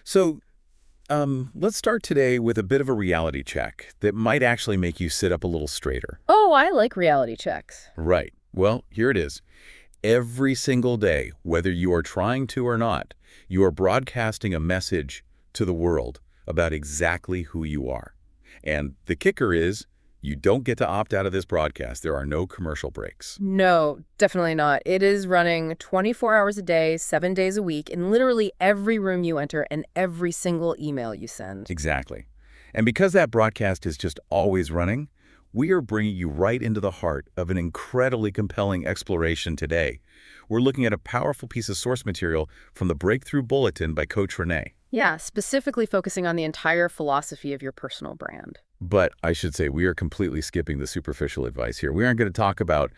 So, let's start today with a bit of a reality check that might actually make you sit up a little straighter. Oh, I like reality checks. Right. Well, here it is. Every single day, whether you are trying to or not, you are broadcasting a message to the world about exactly who you are. And the kicker is, you don't get to opt out of this broadcast. There are no commercial breaks. No, definitely not. It is running 24 hours a day, 7 days a week, in literally every room you enter and every single email you send. Exactly. And because that broadcast is just always running, we are bringing you right into the heart of an incredibly compelling exploration today. We're looking at a powerful piece of source material from the Breakthrough Bulletin by Coach Renee. Yeah, specifically focusing on the entire philosophy of your personal brand. But I should say we are completely skipping the superficial advice here. We aren't going to talk about,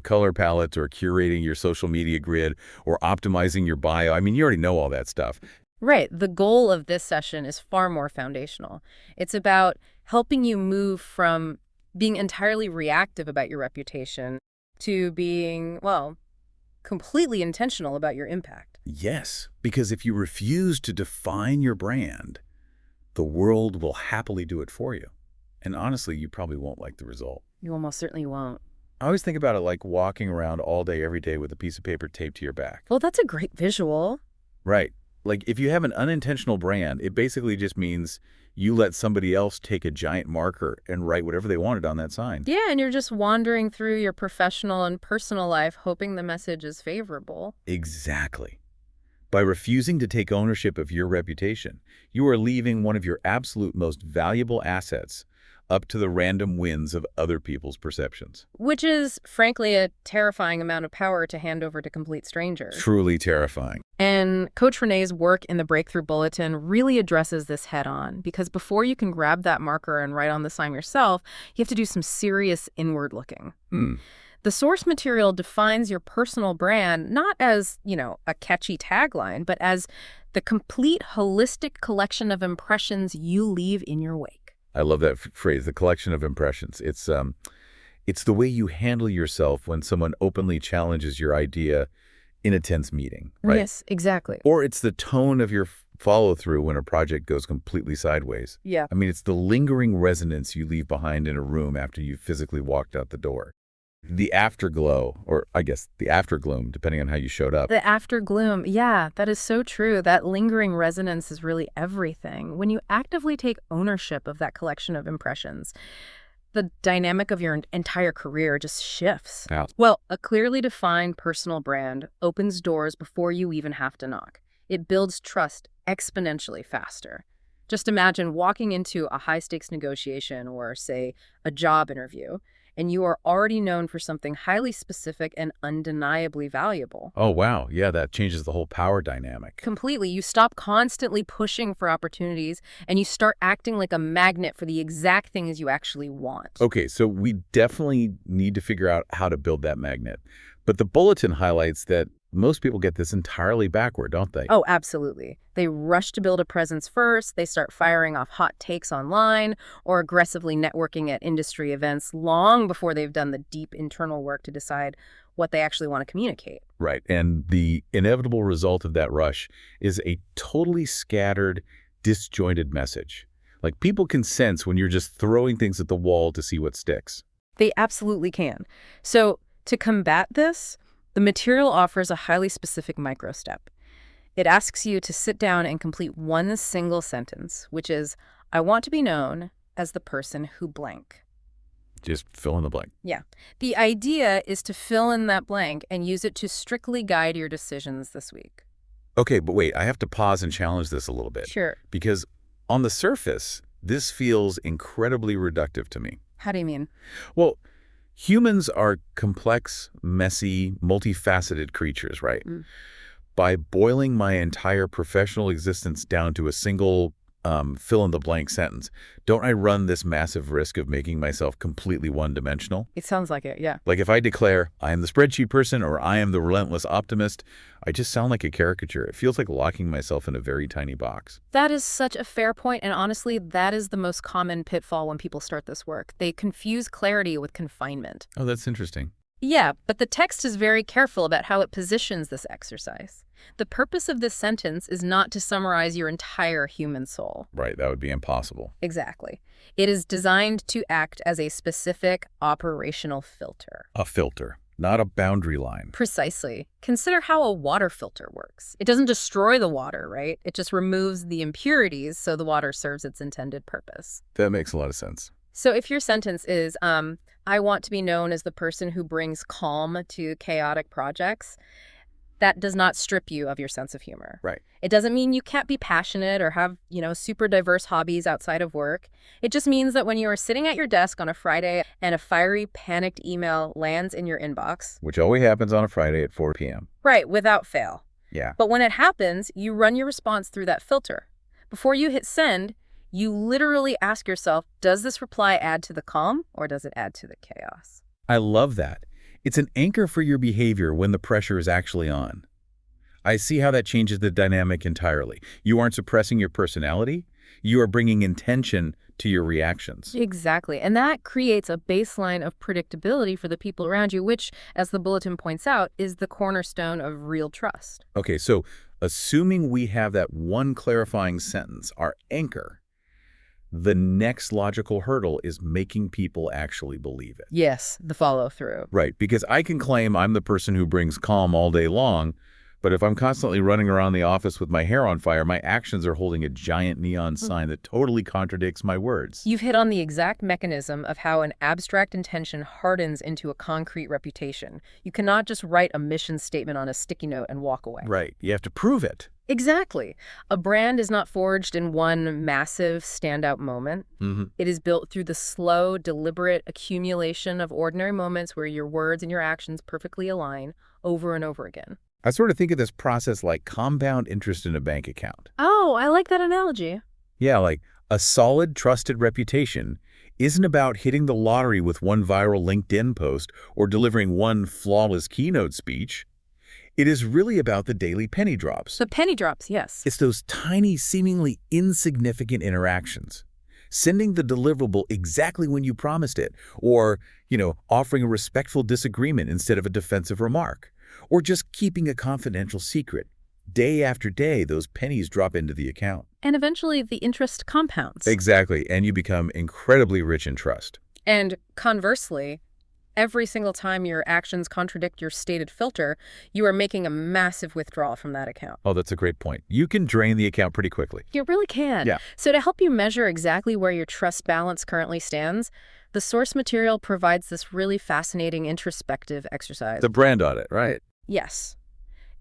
color palettes or curating your social media grid or optimizing your bio. I mean, you already know all that stuff. Right. The goal of this session is far more foundational. It's about helping you move from being entirely reactive about your reputation to being, well, completely intentional about your impact. Yes, because if you refuse to define your brand, the world will happily do it for you. And honestly, you probably won't like the result. You almost certainly won't. I always think about it like walking around all day, every day with a piece of paper taped to your back. Well, that's a great visual. Right. Like if you have an unintentional brand, it basically just means you let somebody else take a giant marker and write whatever they wanted on that sign. Yeah, and you're just wandering through your professional and personal life hoping the message is favorable. Exactly. By refusing to take ownership of your reputation, you are leaving one of your absolute most valuable assets up to the random whims of other people's perceptions. Which is, frankly, a terrifying amount of power to hand over to complete strangers. Truly terrifying. And Coach Renee's work in the Breakthrough Bulletin really addresses this head on, because before you can grab that marker and write on the sign yourself, you have to do some serious inward looking. The source material defines your personal brand not as, a catchy tagline, but as the complete holistic collection of impressions you leave in your wake. I love that phrase, the collection of impressions. It's the way you handle yourself when someone openly challenges your idea in a tense meeting, right? Yes, exactly. Or it's the tone of your follow-through when a project goes completely sideways. Yeah. I mean, it's the lingering resonance you leave behind in a room after you physically walked out the door. The afterglow, or I guess the aftergloom, depending on how you showed up. The aftergloom, yeah, that is so true. That lingering resonance is really everything. When you actively take ownership of that collection of impressions, the dynamic of your entire career just shifts. Yeah. Well, a clearly defined personal brand opens doors before you even have to knock. It builds trust exponentially faster. Just imagine walking into a high-stakes negotiation or, say, a job interview, and you are already known for something highly specific and undeniably valuable. Oh, wow. Yeah, that changes the whole power dynamic. Completely. You stop constantly pushing for opportunities, and you start acting like a magnet for the exact things you actually want. Okay, so we definitely need to figure out how to build that magnet. But the bulletin highlights that most people get this entirely backward, don't they? Oh, absolutely. They rush to build a presence first. They start firing off hot takes online or aggressively networking at industry events long before they've done the deep internal work to decide what they actually want to communicate. Right. And the inevitable result of that rush is a totally scattered, disjointed message. Like people can sense when you're just throwing things at the wall to see what sticks. They absolutely can. So to combat this, the material offers a highly specific microstep. It asks you to sit down and complete one single sentence, which is, I want to be known as the person who blank. Just fill in the blank. Yeah. The idea is to fill in that blank and use it to strictly guide your decisions this week. Okay, but wait, I have to pause and challenge this a little bit. Sure. Because on the surface, this feels incredibly reductive to me. How do you mean? Well, humans are complex, messy, multifaceted creatures, right? By boiling my entire professional existence down to a single fill-in-the-blank sentence, don't I run this massive risk of making myself completely one-dimensional? It sounds like it, yeah. Like if I declare, I am the spreadsheet person or I am the relentless optimist, I just sound like a caricature. It feels like locking myself in a very tiny box. That is such a fair point, and honestly, that is the most common pitfall when people start this work. They confuse clarity with confinement. Oh, that's interesting. Yeah, but the text is very careful about how it positions this exercise. The purpose of this sentence is not to summarize your entire human soul. Right, that would be impossible. Exactly. It is designed to act as a specific operational filter. A filter, not a boundary line. Precisely. Consider how a water filter works. It doesn't destroy the water, right? It just removes the impurities so the water serves its intended purpose. That makes a lot of sense. So if your sentence is, I want to be known as the person who brings calm to chaotic projects, that does not strip you of your sense of humor. Right. It doesn't mean you can't be passionate or have, super diverse hobbies outside of work. It just means that when you are sitting at your desk on a Friday and a fiery, panicked email lands in your inbox. Which always happens on a Friday at 4 p.m. Right, without fail. Yeah. But when it happens, you run your response through that filter. Before you hit send, you literally ask yourself, does this reply add to the calm or does it add to the chaos? I love that. It's an anchor for your behavior when the pressure is actually on. I see how that changes the dynamic entirely. You aren't suppressing your personality. You are bringing intention to your reactions. Exactly. And that creates a baseline of predictability for the people around you, which, as the bulletin points out, is the cornerstone of real trust. Okay, so assuming we have that one clarifying sentence, our anchor, the next logical hurdle is making people actually believe it. Yes, the follow-through. Right, because I can claim I'm the person who brings calm all day long, but if I'm constantly running around the office with my hair on fire, my actions are holding a giant neon sign that totally contradicts my words. You've hit on the exact mechanism of how an abstract intention hardens into a concrete reputation. You cannot just write a mission statement on a sticky note and walk away. Right, you have to prove it. Exactly. A brand is not forged in one massive standout moment. It is built through the slow, deliberate accumulation of ordinary moments where your words and your actions perfectly align over and over again. I sort of think of this process like compound interest in a bank account. Oh, I like that analogy. Yeah, like a solid, trusted reputation isn't about hitting the lottery with one viral LinkedIn post or delivering one flawless keynote speech. It is really about the daily penny drops. The penny drops, yes. It's those tiny, seemingly insignificant interactions. Sending the deliverable exactly when you promised it, or, offering a respectful disagreement instead of a defensive remark, or just keeping a confidential secret. Day after day, those pennies drop into the account. And eventually the interest compounds. Exactly, and you become incredibly rich in trust. And conversely, every single time your actions contradict your stated filter, you are making a massive withdrawal from that account. Oh, that's a great point. You can drain the account pretty quickly. You really can. Yeah. So to help you measure exactly where your trust balance currently stands, the source material provides this really fascinating introspective exercise. The brand audit, right? Yes.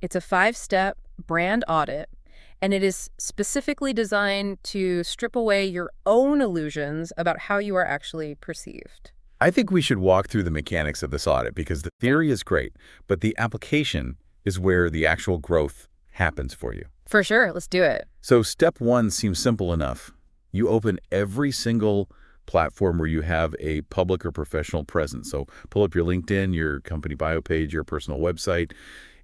It's a 5-step brand audit, and it is specifically designed to strip away your own illusions about how you are actually perceived. I think we should walk through the mechanics of this audit because the theory is great, but the application is where the actual growth happens for you. For sure. Let's do it. So step one seems simple enough. You open every single platform where you have a public or professional presence. So pull up your LinkedIn, your company bio page, your personal website,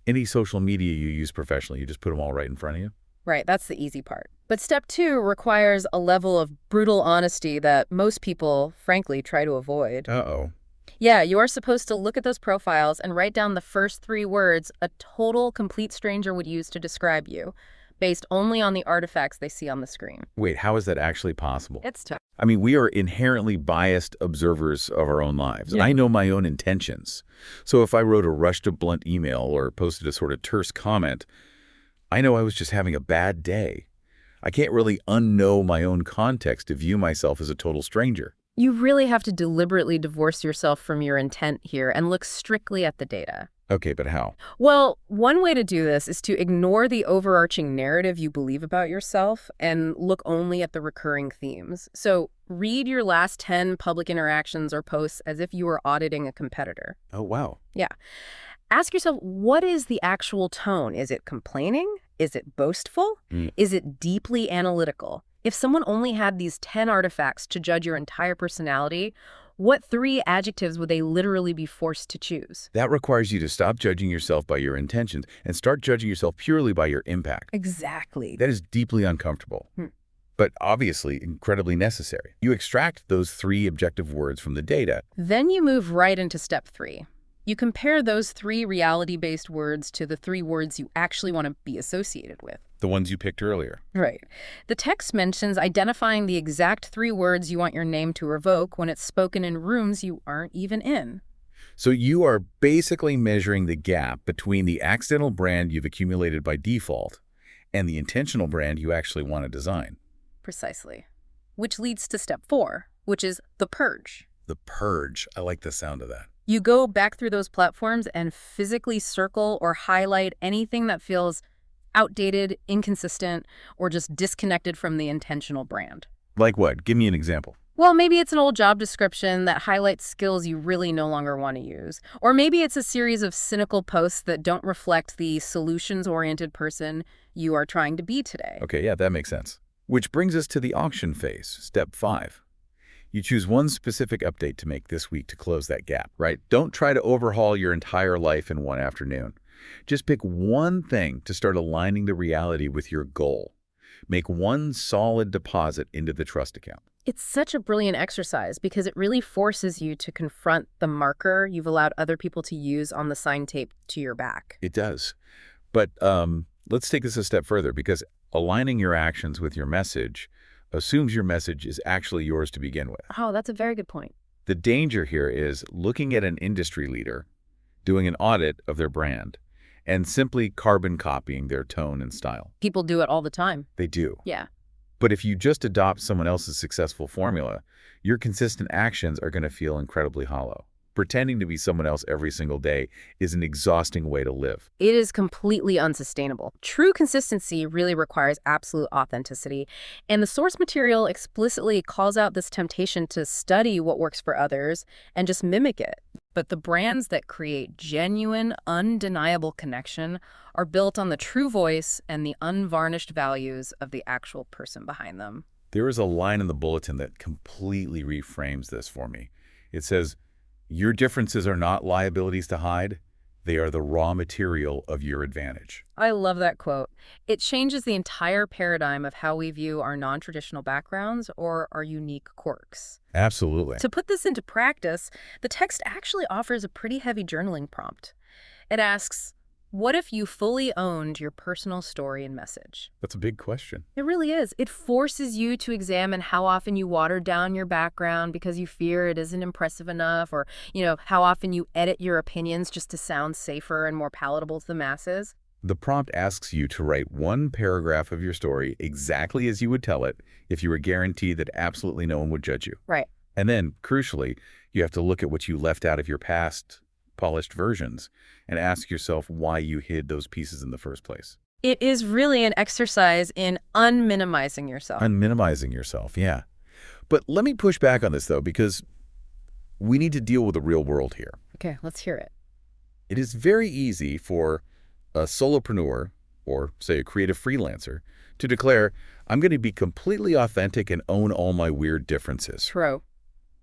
any social media you use professionally. You just put them all right in front of you. Right, that's the easy part. But step 2 requires a level of brutal honesty that most people, frankly, try to avoid. Uh-oh. Yeah, you are supposed to look at those profiles and write down the first 3 words a total complete stranger would use to describe you, based only on the artifacts they see on the screen. Wait, how is that actually possible? It's tough. I mean, we are inherently biased observers of our own lives. Yeah. I know my own intentions. So if I wrote a rushed to blunt email or posted a sort of terse comment, I know I was just having a bad day. I can't really unknow my own context to view myself as a total stranger. You really have to deliberately divorce yourself from your intent here and look strictly at the data. Okay, but how? Well, one way to do this is to ignore the overarching narrative you believe about yourself and look only at the recurring themes. So read your last 10 public interactions or posts as if you were auditing a competitor. Oh, wow. Yeah. Ask yourself, what is the actual tone? Is it complaining? Is it boastful? Is it deeply analytical? If someone only had these 10 artifacts to judge your entire personality, what 3 adjectives would they literally be forced to choose? That requires you to stop judging yourself by your intentions and start judging yourself purely by your impact. Exactly. That is deeply uncomfortable, but obviously incredibly necessary. You extract those 3 objective words from the data. Then you move right into step 3. You compare those 3 reality-based words to the 3 words you actually want to be associated with. The ones you picked earlier. Right. The text mentions identifying the exact 3 words you want your name to evoke when it's spoken in rooms you aren't even in. So you are basically measuring the gap between the accidental brand you've accumulated by default and the intentional brand you actually want to design. Precisely. Which leads to step 4, which is the purge. The purge. I like the sound of that. You go back through those platforms and physically circle or highlight anything that feels outdated, inconsistent, or just disconnected from the intentional brand. Like what? Give me an example. Well, maybe it's an old job description that highlights skills you really no longer want to use. Or maybe it's a series of cynical posts that don't reflect the solutions-oriented person you are trying to be today. Okay, yeah, that makes sense. Which brings us to the auction phase, step 5. You choose one specific update to make this week to close that gap, right? Don't try to overhaul your entire life in one afternoon. Just pick one thing to start aligning the reality with your goal. Make one solid deposit into the trust account. It's such a brilliant exercise because it really forces you to confront the marker you've allowed other people to use on the sign tape to your back. It does. But let's take this a step further, because aligning your actions with your message assumes your message is actually yours to begin with. Oh, that's a very good point. The danger here is looking at an industry leader, doing an audit of their brand, and simply carbon copying their tone and style. People do it all the time. They do. Yeah. But if you just adopt someone else's successful formula, your consistent actions are going to feel incredibly hollow. Pretending to be someone else every single day is an exhausting way to live. It is completely unsustainable. True consistency really requires absolute authenticity, and the source material explicitly calls out this temptation to study what works for others and just mimic it. But the brands that create genuine, undeniable connection are built on the true voice and the unvarnished values of the actual person behind them. There is a line in the bulletin that completely reframes this for me. It says, "Your differences are not liabilities to hide. They are the raw material of your advantage." I love that quote. It changes the entire paradigm of how we view our non-traditional backgrounds or our unique quirks. Absolutely. To put this into practice, the text actually offers a pretty heavy journaling prompt. It asks, what if you fully owned your personal story and message? That's a big question. It really is. It forces you to examine how often you water down your background because you fear it isn't impressive enough, or, how often you edit your opinions just to sound safer and more palatable to the masses. The prompt asks you to write one paragraph of your story exactly as you would tell it if you were guaranteed that absolutely no one would judge you. Right. And then, crucially, you have to look at what you left out of your past polished versions and ask yourself why you hid those pieces in the first place. It is really an exercise in unminimizing yourself. Unminimizing yourself, yeah. But let me push back on this, though, because we need to deal with the real world here. Okay, let's hear it. It is very easy for a solopreneur, or say a creative freelancer, to declare, I'm going to be completely authentic and own all my weird differences. True.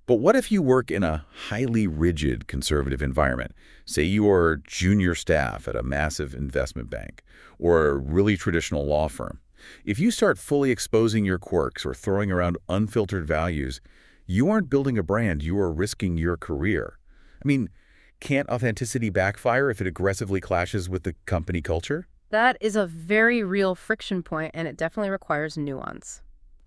But what if you work in a highly rigid conservative environment? Say you are junior staff at a massive investment bank or a really traditional law firm. If you start fully exposing your quirks or throwing around unfiltered values, you aren't building a brand, you are risking your career. I mean, can't authenticity backfire if it aggressively clashes with the company culture? That is a very real friction point, and it definitely requires nuance.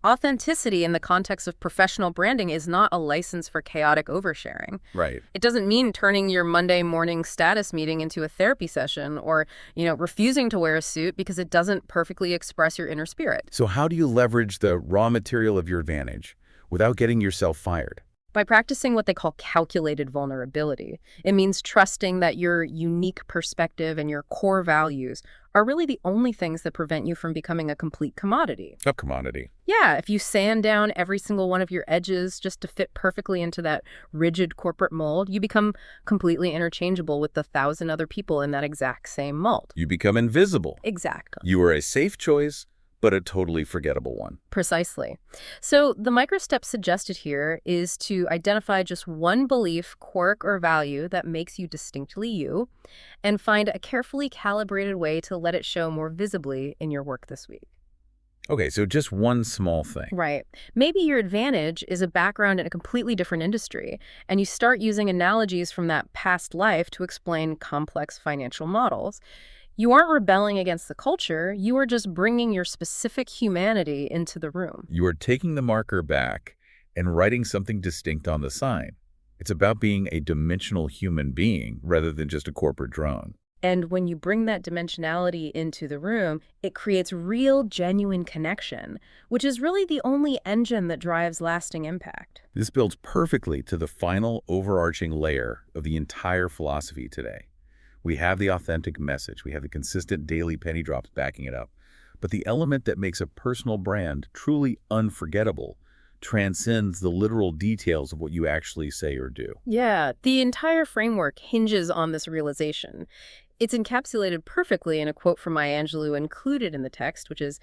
Authenticity in the context of professional branding is not a license for chaotic oversharing. Right. It doesn't mean turning your Monday morning status meeting into a therapy session or, refusing to wear a suit because it doesn't perfectly express your inner spirit. So how do you leverage the raw material of your advantage without getting yourself fired? By practicing what they call calculated vulnerability. It means trusting that your unique perspective and your core values are really the only things that prevent you from becoming a complete commodity. A commodity. Yeah, if you sand down every single one of your edges just to fit perfectly into that rigid corporate mold, you become completely interchangeable with the 1,000 other people in that exact same mold. You become invisible. Exactly. You are a safe choice, but a totally forgettable one. Precisely. So the micro step suggested here is to identify just one belief, quirk, or value that makes you distinctly you, and find a carefully calibrated way to let it show more visibly in your work this week. Okay, so just one small thing. Right. Maybe your advantage is a background in a completely different industry, and you start using analogies from that past life to explain complex financial models. You aren't rebelling against the culture, you are just bringing your specific humanity into the room. You are taking the marker back and writing something distinct on the sign. It's about being a dimensional human being rather than just a corporate drone. And when you bring that dimensionality into the room, it creates real, genuine connection, which is really the only engine that drives lasting impact. This builds perfectly to the final overarching layer of the entire philosophy today. We have the authentic message. We have the consistent daily penny drops backing it up. But the element that makes a personal brand truly unforgettable transcends the literal details of what you actually say or do. Yeah, the entire framework hinges on this realization. It's encapsulated perfectly in a quote from Maya Angelou included in the text, which is,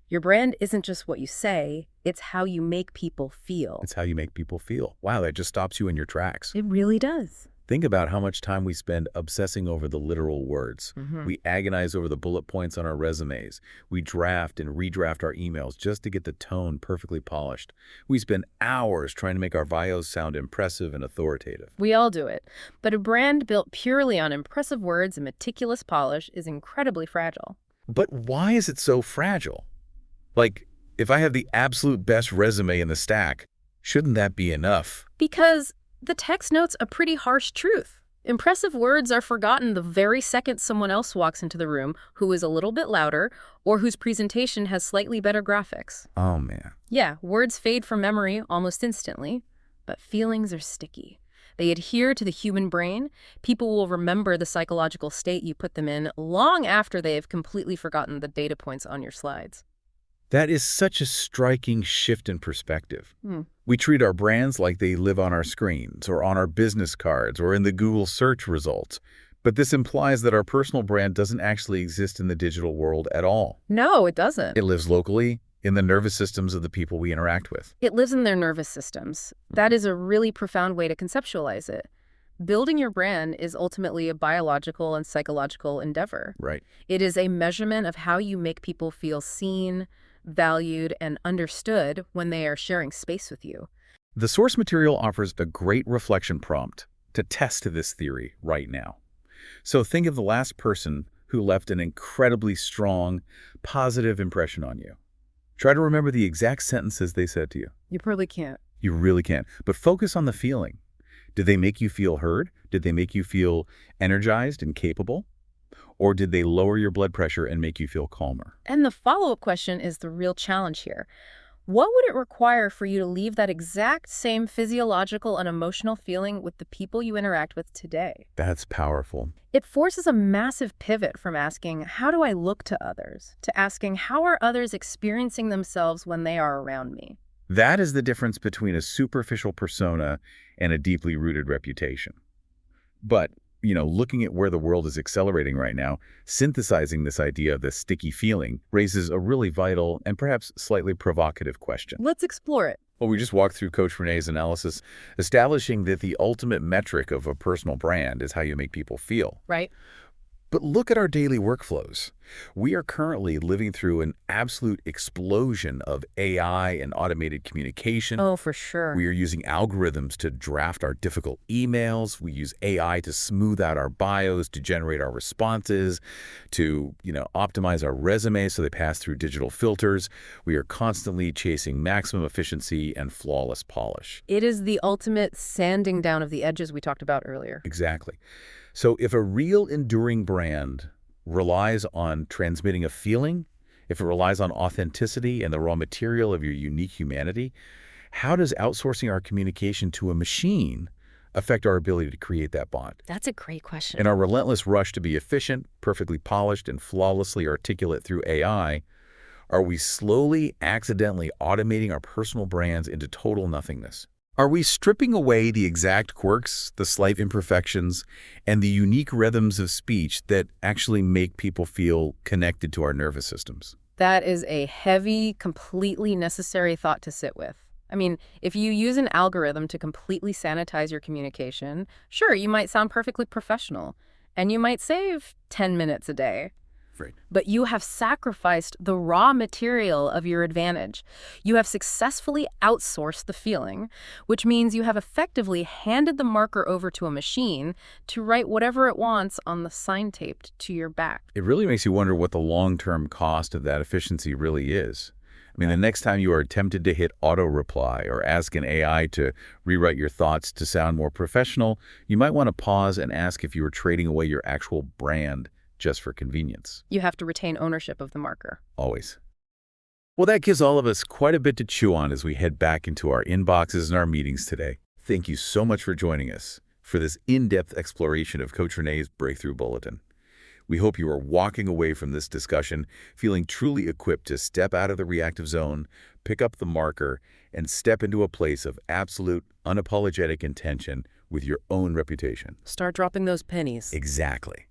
"Your brand isn't just what you say, it's how you make people feel." It's how you make people feel. Wow, that just stops you in your tracks. It really does. Think about how much time we spend obsessing over the literal words. We agonize over the bullet points on our resumes. We draft and redraft our emails just to get the tone perfectly polished. We spend hours trying to make our bios sound impressive and authoritative. We all do it. But a brand built purely on impressive words and meticulous polish is incredibly fragile. But why is it so fragile? Like, if I have the absolute best resume in the stack, shouldn't that be enough? Because the text notes a pretty harsh truth. Impressive words are forgotten the very second someone else walks into the room who is a little bit louder or whose presentation has slightly better graphics. Oh, man. Yeah, words fade from memory almost instantly, but feelings are sticky. They adhere to the human brain. People will remember the psychological state you put them in long after they have completely forgotten the data points on your slides. That is such a striking shift in perspective. We treat our brands like they live on our screens or on our business cards or in the Google search results. But this implies that our personal brand doesn't actually exist in the digital world at all. No, it doesn't. It lives locally in the nervous systems of the people we interact with. It lives in their nervous systems. That is a really profound way to conceptualize it. Building your brand is ultimately a biological and psychological endeavor. Right. It is a measurement of how you make people feel seen, valued, and understood when they are sharing space with you. The source material offers a great reflection prompt to test this theory right now. So think of the last person who left an incredibly strong, positive impression on you. Try to remember the exact sentences they said to you. You probably can't. You really can't. But focus on the feeling. Did they make you feel heard? Did they make you feel energized and capable? Or did they lower your blood pressure and make you feel calmer? And the follow-up question is the real challenge here. What would it require for you to leave that exact same physiological and emotional feeling with the people you interact with today? That's powerful. It forces a massive pivot from asking, how do I look to others, to asking, how are others experiencing themselves when they are around me? That is the difference between a superficial persona and a deeply rooted reputation. But looking at where the world is accelerating right now, synthesizing this idea of the sticky feeling raises a really vital and perhaps slightly provocative question. Let's explore it. Well, we just walked through Coach Renee's analysis, establishing that the ultimate metric of a personal brand is how you make people feel. Right. But look at our daily workflows. We are currently living through an absolute explosion of AI and automated communication. Oh, for sure. We are using algorithms to draft our difficult emails. We use AI to smooth out our bios, to generate our responses, to, optimize our resumes so they pass through digital filters. We are constantly chasing maximum efficiency and flawless polish. It is the ultimate sanding down of the edges we talked about earlier. Exactly. So if a real enduring brand relies on transmitting a feeling, if it relies on authenticity and the raw material of your unique humanity, how does outsourcing our communication to a machine affect our ability to create that bond? That's a great question. In our relentless rush to be efficient, perfectly polished, and flawlessly articulate through AI, are we slowly, accidentally automating our personal brands into total nothingness? Are we stripping away the exact quirks, the slight imperfections, and the unique rhythms of speech that actually make people feel connected to our nervous systems? That is a heavy, completely necessary thought to sit with. I mean, if you use an algorithm to completely sanitize your communication, sure, you might sound perfectly professional, and you might save 10 minutes a day. Right. But you have sacrificed the raw material of your advantage. You have successfully outsourced the feeling, which means you have effectively handed the marker over to a machine to write whatever it wants on the sign taped to your back. It really makes you wonder what the long-term cost of that efficiency really is. I mean, the next time you are tempted to hit auto-reply or ask an AI to rewrite your thoughts to sound more professional, you might want to pause and ask if you are trading away your actual brand just for convenience. You have to retain ownership of the marker. Always. Well, that gives all of us quite a bit to chew on as we head back into our inboxes and our meetings today. Thank you so much for joining us for this in-depth exploration of Coach Renee's Breakthrough Bulletin. We hope you are walking away from this discussion feeling truly equipped to step out of the reactive zone, pick up the marker, and step into a place of absolute, unapologetic intention with your own reputation. Start dropping those pennies. Exactly.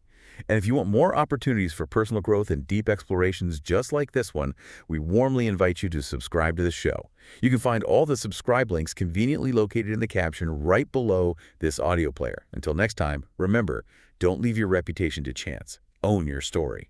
And if you want more opportunities for personal growth and deep explorations just like this one, we warmly invite you to subscribe to the show. You can find all the subscribe links conveniently located in the caption right below this audio player. Until next time, remember, don't leave your reputation to chance. Own your story.